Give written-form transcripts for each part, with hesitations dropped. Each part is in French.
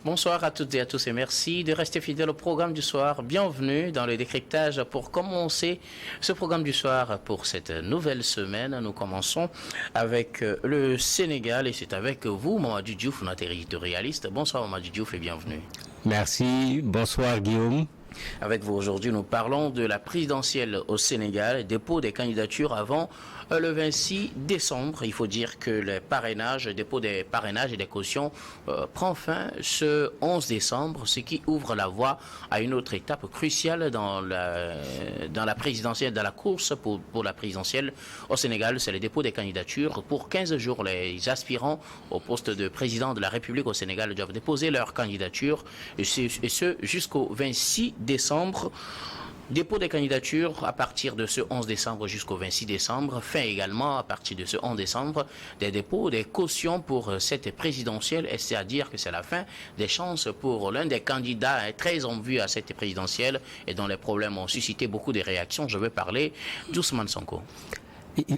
Bonsoir à toutes et à tous et merci de rester fidèles au programme du soir. Bienvenue dans le décryptage pour commencer ce programme du soir pour cette nouvelle semaine. Nous commençons avec le Sénégal et c'est avec vous, Mamadou Diouf, notre éditorialiste. Bonsoir Mamadou Diouf et bienvenue. Merci, bonsoir Guillaume. Avec vous aujourd'hui, nous parlons de la présidentielle au Sénégal, dépôt des candidatures avant le 26 décembre. Il faut dire que le parrainage, le dépôt des parrainages et des cautions prend fin ce 11 décembre, ce qui ouvre la voie à une autre étape cruciale dans la présidentielle, dans la course pour la présidentielle au Sénégal. C'est le dépôt des candidatures. Pour 15 jours, les aspirants au poste de président de la République au Sénégal doivent déposer leur candidature et ce jusqu'au 26 décembre. Dépôt des candidatures à partir de ce 11 décembre jusqu'au 26 décembre. Fin également à partir de ce 11 décembre des dépôts des cautions pour cette présidentielle. Et c'est à dire que c'est la fin des chances pour l'un des candidats très en vue à cette présidentielle et dont les problèmes ont suscité beaucoup de réactions. Je veux parler d'Ousmane Sonko.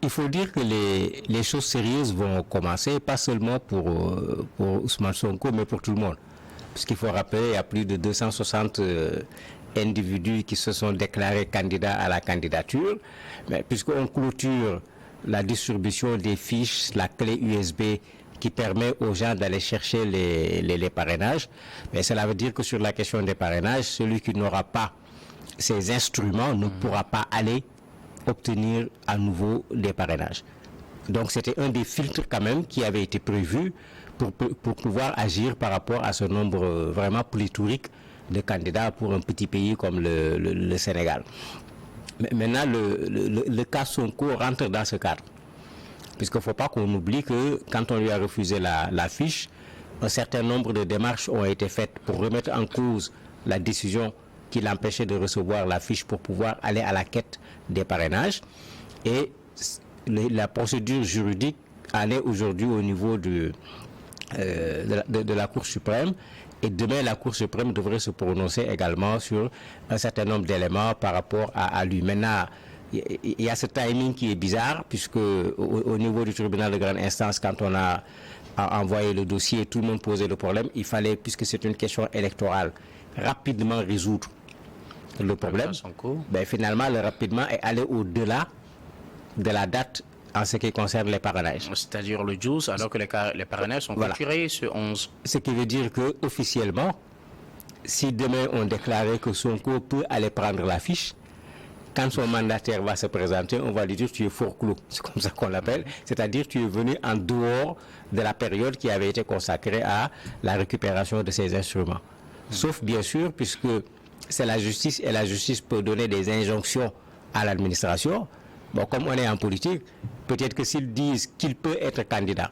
Il faut dire que les choses sérieuses vont commencer, pas seulement pour Ousmane Sonko, mais pour tout le monde. Parce qu'il faut rappeler, il y a plus de 260 individus qui se sont déclarés candidats à la candidature. Mais puisqu'on clôture la distribution des fiches, la clé USB qui permet aux gens d'aller chercher les parrainages, mais cela veut dire que sur la question des parrainages, celui qui n'aura pas ces instruments ne pourra pas aller obtenir à nouveau des parrainages. Donc c'était un des filtres quand même qui avait été prévu pour pouvoir agir par rapport à ce nombre vraiment pléthorique de candidats pour un petit pays comme le Sénégal. Mais maintenant, le cas Sonko rentre dans ce cadre. Puisqu'il ne faut pas qu'on oublie que quand on lui a refusé la fiche, un certain nombre de démarches ont été faites pour remettre en cause la décision qui l'empêchait de recevoir la fiche pour pouvoir aller à la quête des parrainages. Et la procédure juridique en est aujourd'hui au niveau de la Cour suprême. Et demain, la Cour suprême devrait se prononcer également sur un certain nombre d'éléments par rapport à lui. Maintenant, il y a ce timing qui est bizarre, puisque au niveau du tribunal de grande instance, quand on a envoyé le dossier, tout le monde posait le problème. Il fallait, puisque c'est une question électorale, rapidement résoudre le problème. Ben, finalement, le rapidement est allé au-delà de la date en ce qui concerne les parrainages. C'est-à-dire le 12, alors que les parrainages sont clôturés ce 11. Ce qui veut dire que officiellement, si demain on déclarait que Sonko peut aller prendre la fiche, quand son mandataire va se présenter, on va lui dire tu es forclos, c'est comme ça qu'on l'appelle, c'est-à-dire tu es venu en dehors de la période qui avait été consacrée à la récupération de ces instruments. Sauf bien sûr, puisque c'est la justice et la justice peut donner des injonctions à l'administration. Bon, comme on est en politique, peut-être que s'ils disent qu'il peut être candidat,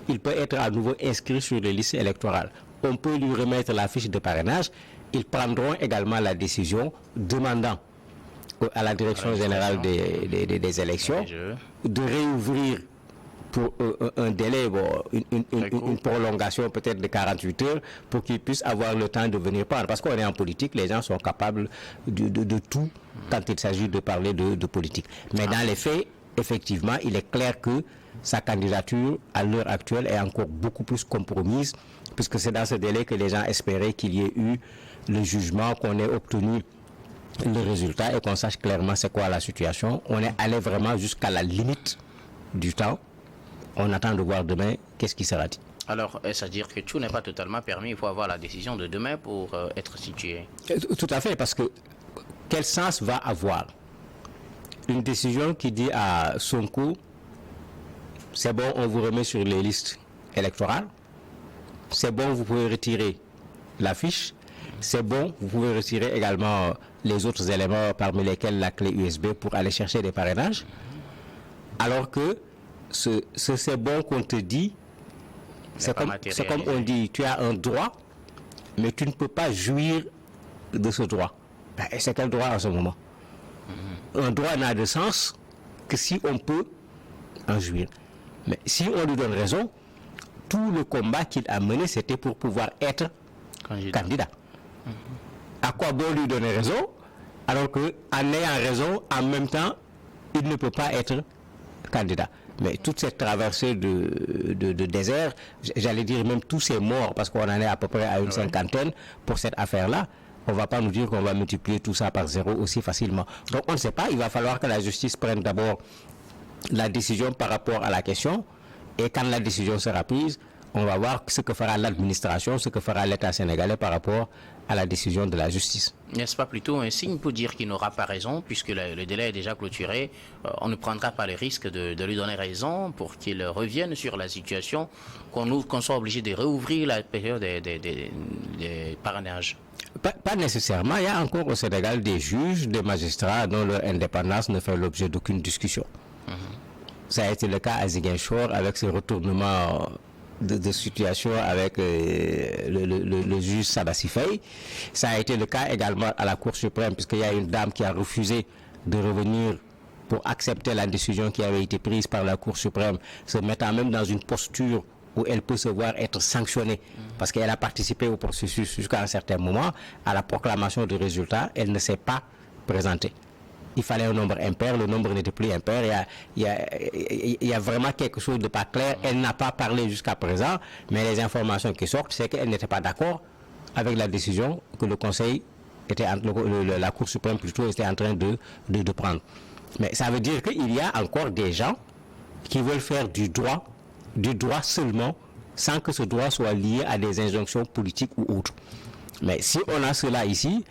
il peut être à nouveau inscrit sur les listes électorales, on peut lui remettre la fiche de parrainage, ils prendront également la décision demandant à la direction générale des élections de réouvrir pour un délai, une prolongation peut-être de 48 heures pour qu'ils puissent avoir le temps de venir prendre. Parce qu'on est en politique, les gens sont capables de tout quand il s'agit de parler de politique. Mais dans les faits, effectivement, il est clair que sa candidature, à l'heure actuelle, est encore beaucoup plus compromise, puisque c'est dans ce délai que les gens espéraient qu'il y ait eu le jugement, qu'on ait obtenu le résultat et qu'on sache clairement c'est quoi la situation. On est allé vraiment jusqu'à la limite du temps. On attend de voir demain qu'est-ce qui sera dit. Alors, c'est-à-dire que tout n'est pas totalement permis, il faut avoir la décision de demain pour être situé. Tout à fait, parce que quel sens va avoir une décision qui dit à Sonko, c'est bon, on vous remet sur les listes électorales, c'est bon, vous pouvez retirer la fiche, c'est bon, vous pouvez retirer également les autres éléments parmi lesquels la clé USB pour aller chercher des parrainages, alors que c'est bon qu'on te dit, c'est comme on dit, tu as un droit, mais tu ne peux pas jouir de ce droit. Ben, c'est quel droit en ce moment? Un droit n'a de sens que si on peut en jouir. Mais si on lui donne raison, tout le combat qu'il a mené, c'était pour pouvoir être candidat. À quoi bon lui donner raison, alors qu'en ayant raison, en même temps, il ne peut pas être candidat. Mais toute cette traversée de désert, j'allais dire même tous ces morts, parce qu'on en est à peu près à une cinquantaine pour cette affaire-là, on ne va pas nous dire qu'on va multiplier tout ça par 0 aussi facilement. Donc on ne sait pas, il va falloir que la justice prenne d'abord la décision par rapport à la question, et quand la décision sera prise, on va voir ce que fera l'administration, ce que fera l'État sénégalais par rapport à la décision de la justice. N'est-ce pas plutôt un signe pour dire qu'il n'aura pas raison, puisque le délai est déjà clôturé, on ne prendra pas le risque de lui donner raison pour qu'il revienne sur la situation, qu'on soit obligé de réouvrir la période des parrainages? Pas nécessairement. Il y a encore au Sénégal des juges, des magistrats dont leur indépendance ne fait l'objet d'aucune discussion. Ça a été le cas à Ziguinchor avec ce retournement de situation avec le juge Sabassi Faye. Ça a été le cas également à la Cour suprême, puisqu'il y a une dame qui a refusé de revenir pour accepter la décision qui avait été prise par la Cour suprême, se mettant même dans une posture où elle peut se voir être sanctionnée, parce qu'elle a participé au processus jusqu'à un certain moment. À la proclamation du résultat, elle ne s'est pas présentée. Il fallait un nombre impair, le nombre n'était plus impair, il y a vraiment quelque chose de pas clair. Elle n'a pas parlé jusqu'à présent, mais les informations qui sortent, c'est qu'elle n'était pas d'accord avec la décision que le Conseil, la Cour suprême plutôt, était en train de prendre. Mais ça veut dire qu'il y a encore des gens qui veulent faire du droit seulement, sans que ce droit soit lié à des injonctions politiques ou autres. Mais si on a cela ici,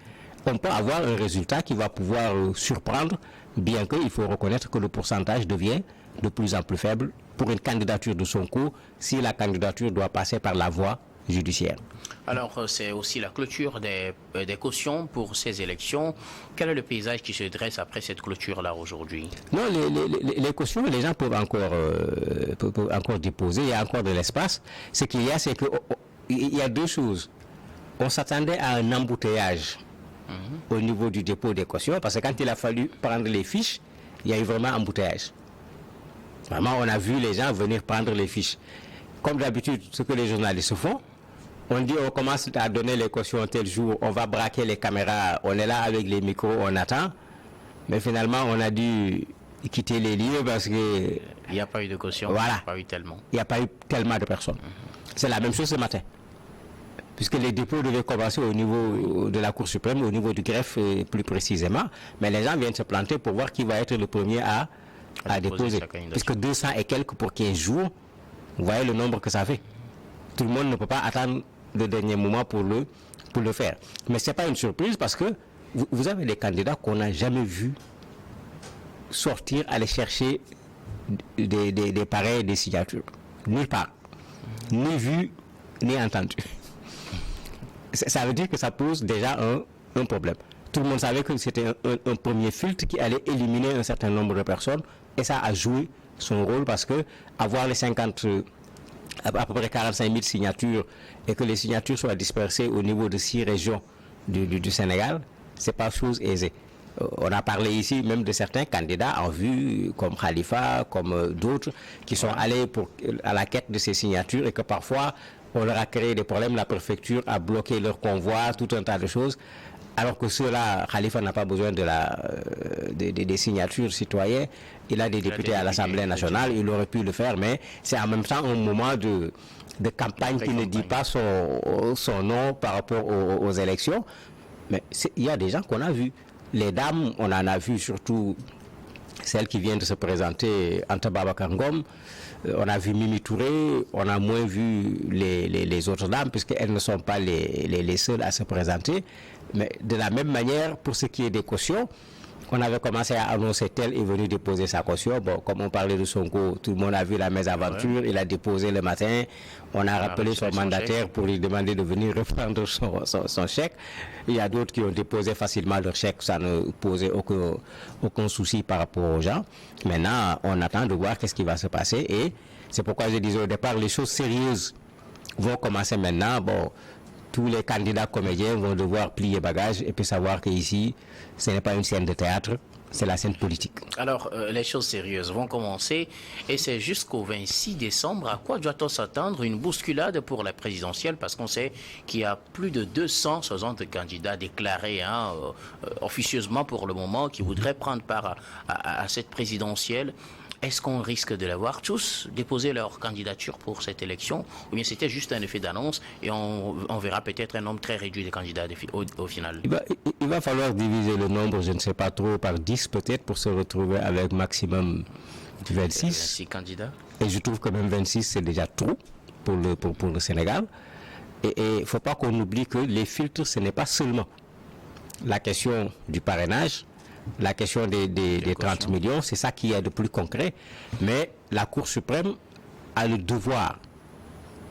on peut avoir un résultat qui va pouvoir surprendre, bien qu'il faut reconnaître que le pourcentage devient de plus en plus faible pour une candidature de Sonko, si la candidature doit passer par la voie judiciaire. Alors, c'est aussi la clôture des cautions pour ces élections. Quel est le paysage qui se dresse après cette clôture-là aujourd'hui? Non, les cautions, les gens peuvent encore déposer, il y a encore de l'espace. Ce qu'il y a, c'est qu'il y a deux choses. On s'attendait à un embouteillage au niveau du dépôt des cautions, parce que quand il a fallu prendre les fiches, il y a eu vraiment un embouteillage. Vraiment, on a vu les gens venir prendre les fiches. Comme d'habitude, ce que les journalistes font, on dit on commence à donner les cautions tel jour, on va braquer les caméras, on est là avec les micros, on attend. Mais finalement, on a dû quitter les lieux parce que... Il n'y a pas eu de caution, voilà. Il n'y a pas eu tellement. Il n'y a pas eu tellement de personnes. C'est la même chose ce matin. Puisque les dépôts devaient commencer au niveau de la Cour suprême, au niveau du greffe plus précisément. Mais les gens viennent se planter pour voir qui va être le premier à déposer. Puisque 200 et quelques pour 15 jours, vous voyez le nombre que ça fait. Tout le monde ne peut pas attendre le dernier moment pour le faire. Mais ce n'est pas une surprise parce que vous avez des candidats qu'on n'a jamais vus sortir, aller chercher des pareils, des signatures. Nulle part. Ni vu, ni entendu. Ça veut dire que ça pose déjà un problème. Tout le monde savait que c'était un premier filtre qui allait éliminer un certain nombre de personnes et ça a joué son rôle parce que avoir les à peu près 45 000 signatures et que les signatures soient dispersées au niveau de 6 régions du Sénégal, c'est pas chose aisée. On a parlé ici même de certains candidats en vue, comme Khalifa, comme d'autres, qui sont allés à la quête de ces signatures et que parfois on leur a créé des problèmes, la préfecture a bloqué leur convoi, tout un tas de choses. Alors que ceux-là, Khalifa n'a pas besoin des signatures citoyennes. Il a des députés à l'Assemblée nationale, il aurait pu le faire, mais c'est en même temps un moment de campagne qui ne dit pas son nom par rapport aux élections. Mais il y a des gens qu'on a vus. Les dames, on en a vu surtout celle qui vient de se présenter, Anta Babacar Ngom. On a vu Mimi Touré, on a moins vu les autres dames, puisqu'elles ne sont pas les seules à se présenter. Mais de la même manière, pour ce qui est des cautions, on avait commencé à annoncer tel est venu déposer sa caution. Bon, comme on parlait de Sonko, tout le monde a vu la mésaventure, il a déposé le matin. On a rappelé son mandataire pour lui demander de venir reprendre son chèque. Il y a d'autres qui ont déposé facilement leur chèque, ça ne posait aucun souci par rapport aux gens. Maintenant, on attend de voir qu'est-ce qui va se passer et c'est pourquoi je disais au départ, les choses sérieuses vont commencer maintenant. Bon, tous les candidats comédiens vont devoir plier bagages et puis savoir qu'ici, ce n'est pas une scène de théâtre, c'est la scène politique. Alors, les choses sérieuses vont commencer et c'est jusqu'au 26 décembre. À quoi doit-on s'attendre? Une bousculade pour la présidentielle parce qu'on sait qu'il y a plus de 260 candidats déclarés officieusement pour le moment qui voudraient prendre part à cette présidentielle. est-ce qu'on risque de les voir tous déposer leur candidature pour cette élection, ou bien c'était juste un effet d'annonce et on verra peut-être un nombre très réduit de candidats au final? Il va falloir diviser le nombre, je ne sais pas trop, par 10 peut-être pour se retrouver avec maximum 26. 26 candidats. Et je trouve que même 26 c'est déjà trop pour le Sénégal. Et il ne faut pas qu'on oublie que les filtres, ce n'est pas seulement la question du parrainage, la question des 30 millions, c'est ça qui est de plus concret. Mais la Cour suprême a le devoir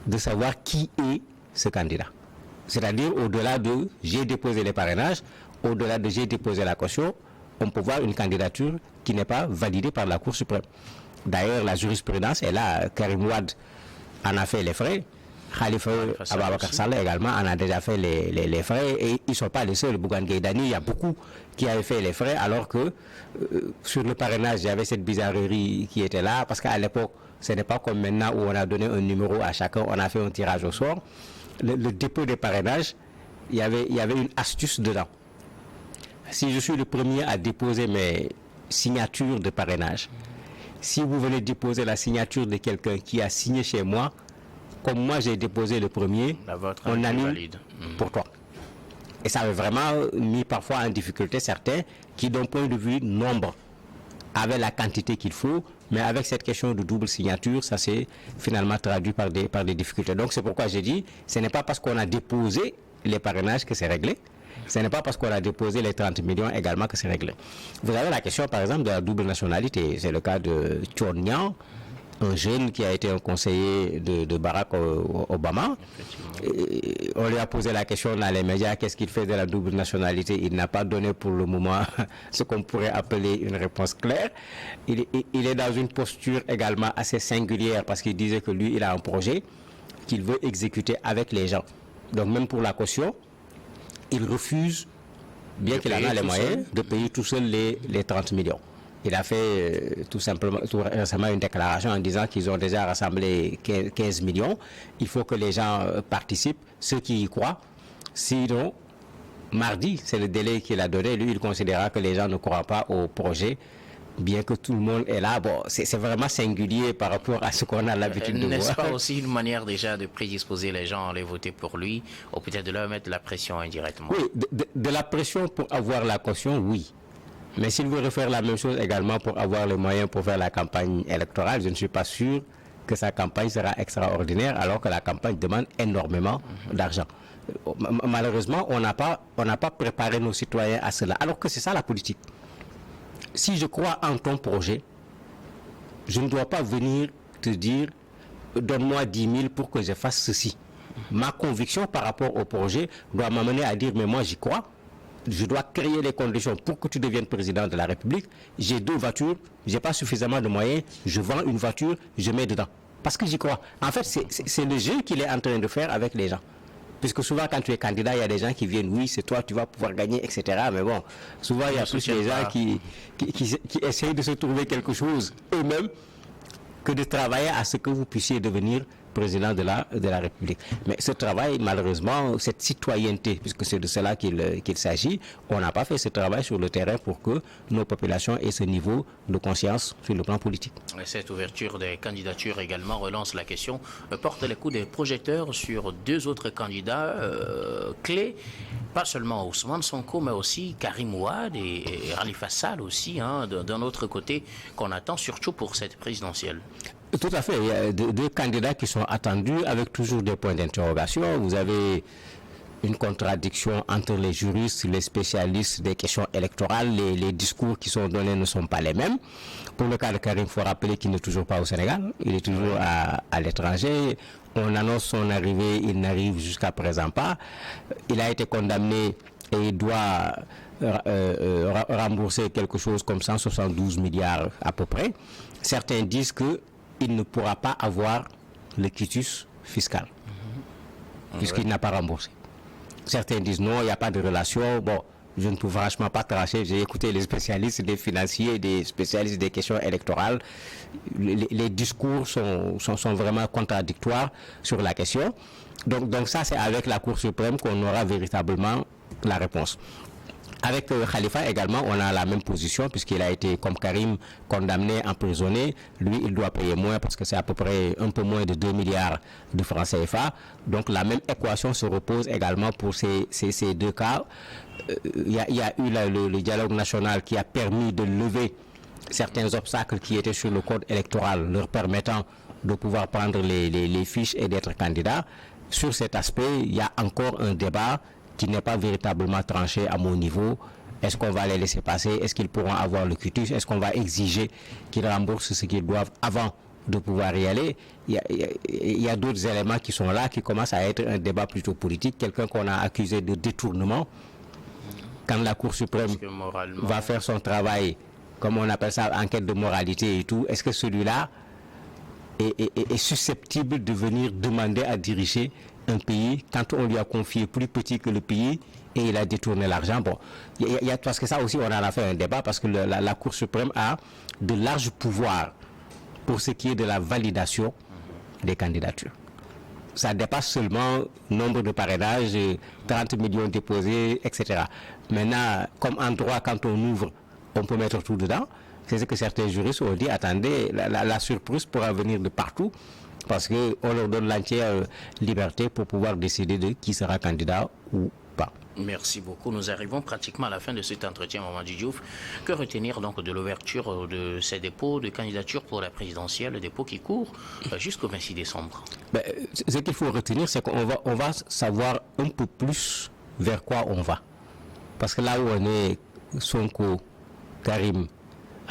de savoir qui est ce candidat. C'est-à-dire, au-delà de j'ai déposé les parrainages, au-delà de j'ai déposé la caution, on peut voir une candidature qui n'est pas validée par la Cour suprême. D'ailleurs, la jurisprudence est là. Karim Wade en a fait les frais. Khalifa Ababacar Sall également en a déjà fait les frais, et ils ne sont pas les seuls. Bougane Gueye Dany, il y a beaucoup qui avaient fait les frais, alors que sur le parrainage, il y avait cette bizarrerie qui était là, parce qu'à l'époque, ce n'est pas comme maintenant où on a donné un numéro à chacun, on a fait un tirage au sort. Le dépôt des parrainages, il y avait une astuce dedans. Si je suis le premier à déposer mes signatures de parrainage, si vous venez déposer la signature de quelqu'un qui a signé chez moi, comme moi j'ai déposé le premier, on annule pour toi. Et ça avait vraiment mis parfois en difficulté certains qui, d'un point de vue nombre, avaient la quantité qu'il faut, mais avec cette question de double signature, ça s'est finalement traduit par des difficultés. Donc c'est pourquoi j'ai dit, ce n'est pas parce qu'on a déposé les parrainages que c'est réglé, ce n'est pas parce qu'on a déposé les 30 millions également que c'est réglé. Vous avez la question par exemple de la double nationalité, c'est le cas de Thion Niang, un jeune qui a été un conseiller de Barack Obama. Et on lui a posé la question dans les médias, qu'est-ce qu'il fait de la double nationalité? Il n'a pas donné pour le moment ce qu'on pourrait appeler une réponse claire. Il est dans une posture également assez singulière, parce qu'il disait que lui, il a un projet qu'il veut exécuter avec les gens. Donc même pour la caution, il refuse, bien qu'il en a les moyens, de payer tout seul les 30 millions. Il a fait tout récemment une déclaration en disant qu'ils ont déjà rassemblé 15 millions. Il faut que les gens participent, ceux qui y croient. Sinon, mardi, c'est le délai qu'il a donné. Lui, il considérera que les gens ne croient pas au projet, bien que tout le monde est là. Bon, c'est vraiment singulier par rapport à ce qu'on a l'habitude de voir. N'est-ce pas aussi une manière déjà de prédisposer les gens à aller voter pour lui, ou peut-être de leur mettre de la pression indirectement? Oui, de la pression pour avoir la caution, oui. Mais s'il veut refaire la même chose également pour avoir les moyens pour faire la campagne électorale, je ne suis pas sûr que sa campagne sera extraordinaire, alors que la campagne demande énormément d'argent. Malheureusement, on n'a pas préparé nos citoyens à cela, alors que c'est ça la politique. Si je crois en ton projet, je ne dois pas venir te dire donne-moi 10 000 pour que je fasse ceci. Ma conviction par rapport au projet doit m'amener à dire mais moi j'y crois. Je dois créer les conditions pour que tu deviennes président de la République. J'ai 2 voitures, je n'ai pas suffisamment de moyens, je vends une voiture, je mets dedans. Parce que j'y crois. En fait, c'est le jeu qu'il est en train de faire avec les gens. Puisque souvent, quand tu es candidat, il y a des gens qui viennent, oui, c'est toi, tu vas pouvoir gagner, etc. Mais bon, souvent, il y a plus des gens qui essayent de se trouver quelque chose eux-mêmes que de travailler à ce que vous puissiez devenir président de la République. Mais ce travail, malheureusement, cette citoyenneté, puisque c'est de cela qu'il s'agit, on n'a pas fait ce travail sur le terrain pour que nos populations aient ce niveau de conscience sur le plan politique. Et cette ouverture des candidatures également relance la question, porte les coups des projecteurs sur 2 autres candidats clés, pas seulement Ousmane Sonko, mais aussi Karim Wade et Khalifa Sall aussi, d'un autre côté, qu'on attend surtout pour cette présidentielle. Tout à fait. Il y a 2 candidats qui sont attendus avec toujours des points d'interrogation. Vous avez une contradiction entre les juristes, les spécialistes des questions électorales. Les discours qui sont donnés ne sont pas les mêmes. Pour le cas de Karim, il faut rappeler qu'il n'est toujours pas au Sénégal. Il est toujours à l'étranger. On annonce son arrivée, il n'arrive jusqu'à présent pas. Il a été condamné et il doit rembourser quelque chose comme 172 milliards à peu près. Certains disent qu'il ne pourra pas avoir le quitus fiscal, puisqu'il n'a pas remboursé. Certains disent non, il n'y a pas de relation. Bon, je ne peux franchement pas trancher. J'ai écouté les spécialistes des financiers, des spécialistes des questions électorales. Les discours sont vraiment contradictoires sur la question. Donc ça, c'est avec la Cour suprême qu'on aura véritablement la réponse. Avec Khalifa également, on a la même position puisqu'il a été, comme Karim, condamné, emprisonné. Lui, il doit payer moins parce que c'est à peu près un peu moins de 2 milliards de francs CFA. Donc la même équation se repose également pour ces deux cas. Il y a eu le dialogue national qui a permis de lever certains obstacles qui étaient sur le code électoral, leur permettant de pouvoir prendre les fiches et d'être candidat. Sur cet aspect, il y a encore un débat qui n'est pas véritablement tranché à mon niveau. Est-ce qu'on va les laisser passer? Est-ce qu'ils pourront avoir le quitus? Est-ce qu'on va exiger qu'ils remboursent ce qu'ils doivent avant de pouvoir y aller? Il y a d'autres éléments qui sont là, qui commencent à être un débat plutôt politique. Quelqu'un qu'on a accusé de détournement, quand la Cour suprême va faire son travail, comme on appelle ça, enquête de moralité et tout, est-ce que celui-là est susceptible de venir demander à diriger un pays quand on lui a confié plus petit que le pays et il a détourné l'argent? Bon, parce que ça aussi, on en a fait un débat parce que la Cour suprême a de larges pouvoirs pour ce qui est de la validation des candidatures. Ça dépasse seulement le nombre de parrainages, 30 millions déposés, etc. Maintenant, comme en droit, quand on ouvre, on peut mettre tout dedans. C'est ce que certains juristes ont dit, attendez, la surprise pourra venir de partout parce qu'on leur donne l'entière liberté pour pouvoir décider de qui sera candidat ou pas. Merci beaucoup. Nous arrivons pratiquement à la fin de cet entretien, Mamadi Diouf. Que retenir donc de l'ouverture de ces dépôts de candidature pour la présidentielle, le dépôt qui court jusqu'au 26 décembre? Ce qu'il faut retenir, c'est qu'on va savoir un peu plus vers quoi on va. Parce que là où on est, Sonko, Karim,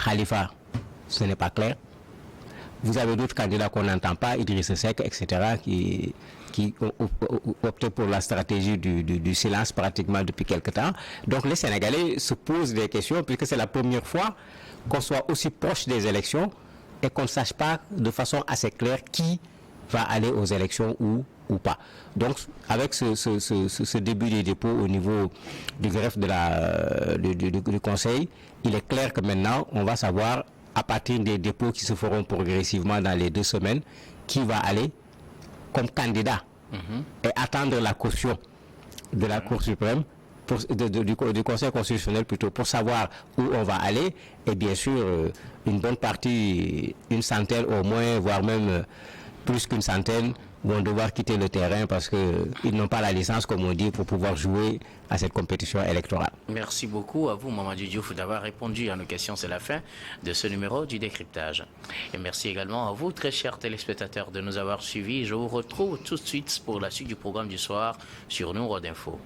Khalifa, ce n'est pas clair. Vous avez d'autres candidats qu'on n'entend pas, Idriss Seck, etc., qui ont opté pour la stratégie du silence pratiquement depuis quelque temps. Donc les Sénégalais se posent des questions puisque c'est la première fois qu'on soit aussi proche des élections et qu'on ne sache pas de façon assez claire qui va aller aux élections ou pas. Donc avec ce début des dépôts au niveau du greffe du Conseil, il est clair que maintenant on va savoir à partir des dépôts qui se feront progressivement dans les 2 semaines, qui va aller comme candidat et attendre la caution de la Cour suprême, du Conseil constitutionnel plutôt, pour savoir où on va aller. Et bien sûr, une bonne partie, une centaine au moins, voire même plus qu'une centaine, vont devoir quitter le terrain parce qu'ils n'ont pas la licence, comme on dit, pour pouvoir jouer à cette compétition électorale. Merci beaucoup à vous, Mamadi Diouf, d'avoir répondu à nos questions. C'est la fin de ce numéro du décryptage. Et merci également à vous, très chers téléspectateurs, de nous avoir suivis. Je vous retrouve tout de suite pour la suite du programme du soir sur Nourod Info.